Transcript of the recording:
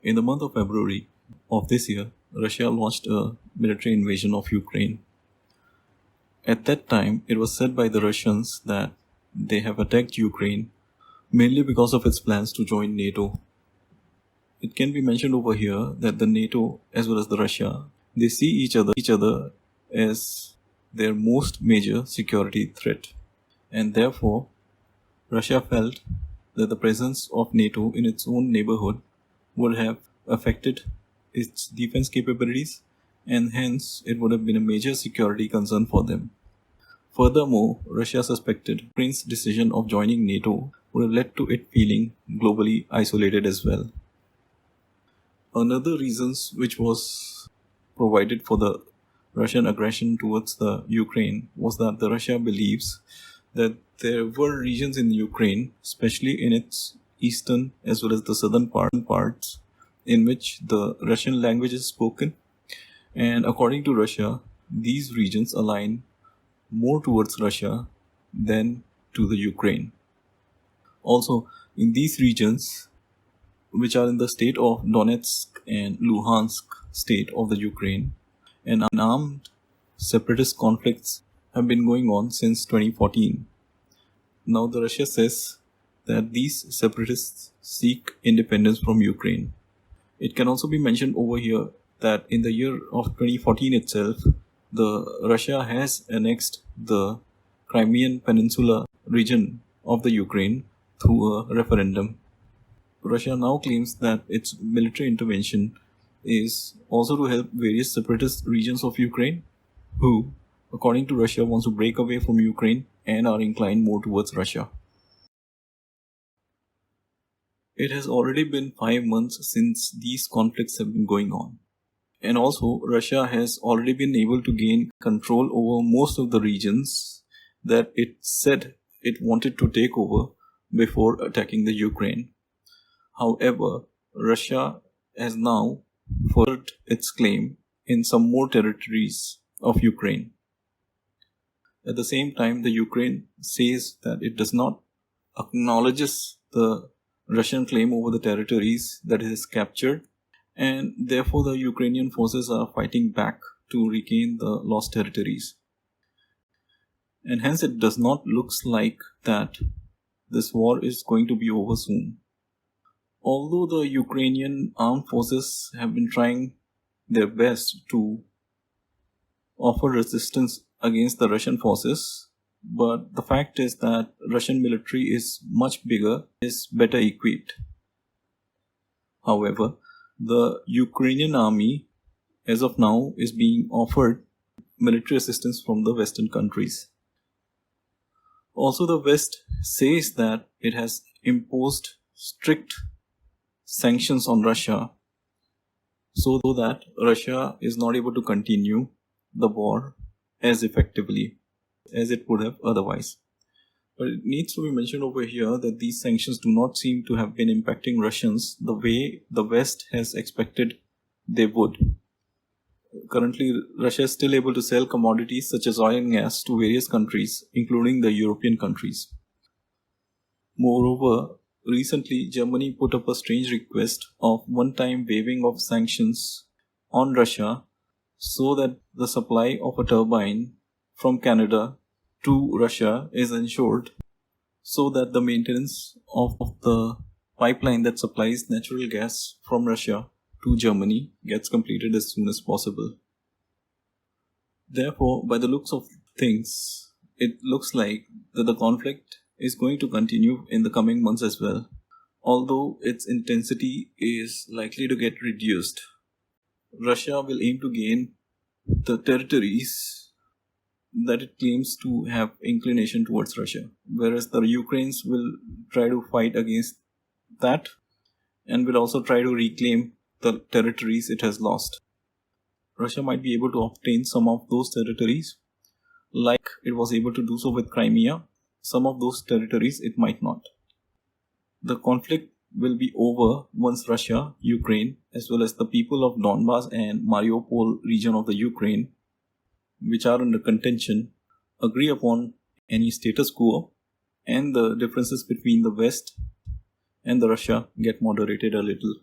In the month of February of this year, Russia launched a military invasion of Ukraine. At that time, it was said by the Russians that they have attacked Ukraine mainly because of its plans to join NATO. It can be mentioned over here that the NATO as well as the Russia, they see each other as their most major security threat. And therefore, Russia felt that the presence of NATO in its own neighborhood would have affected its defense capabilities, and hence it would have been a major security concern for them. Furthermore, Russia suspected Ukraine's decision of joining NATO would have led to it feeling globally isolated as well. Another reasons which was provided for the Russian aggression towards the Ukraine was that the Russia believes that there were regions in Ukraine, especially in its eastern as well as the southern parts, in which the Russian language is spoken. And according to Russia, these regions align more towards Russia than to the Ukraine. Also, in these regions, which are in the state of Donetsk and Luhansk state of the Ukraine, and armed separatist conflicts have been going on since 2014. Now the Russia says that these separatists seek independence from Ukraine. It can also be mentioned over here that in the year of 2014 itself, the Russia has annexed the Crimean Peninsula region of the Ukraine through a referendum. Russia now claims that its military intervention is also to help various separatist regions of Ukraine who, according to Russia, wants to break away from Ukraine and are inclined more towards Russia. It has already been 5 months since these conflicts have been going on. And also, Russia has already been able to gain control over most of the regions that it said it wanted to take over before attacking the Ukraine. However, Russia has now furthered its claim in some more territories of Ukraine. At the same time, the Ukraine says that it does not acknowledges the Russian claim over the territories that it has captured, and therefore the Ukrainian forces are fighting back to regain the lost territories. And hence it does not look like that this war is going to be over soon. Although the Ukrainian armed forces have been trying their best to offer resistance against the Russian forces, but the fact is that Russian military is much bigger, is better equipped. However, the Ukrainian army as of now is being offered military assistance from the Western countries. Also, the West says that it has imposed strict sanctions on Russia so that Russia is not able to continue the war as effectively as it would have otherwise. But it needs to be mentioned over here that these sanctions do not seem to have been impacting Russians the way the West has expected they would. Currently, Russia is still able to sell commodities such as oil and gas to various countries, including the European countries. Moreover, recently Germany put up a strange request of one-time waiving of sanctions on Russia so that the supply of a turbine from Canada to Russia is ensured, so that the maintenance of the pipeline that supplies natural gas from Russia to Germany gets completed as soon as possible. Therefore, by the looks of things, it looks like that the conflict is going to continue in the coming months as well, although its intensity is likely to get reduced. Russia will aim to gain the territories that it claims to have inclination towards Russia, whereas the Ukrainians will try to fight against that and will also try to reclaim the territories it has lost. Russia might be able to obtain some of those territories, like it was able to do so with Crimea. Some of those territories it might not. The conflict will be over once Russia, Ukraine, as well as the people of Donbas and Mariupol region of the Ukraine, which are under contention, agree upon any status quo, and the differences between the West and the Russia get moderated a little.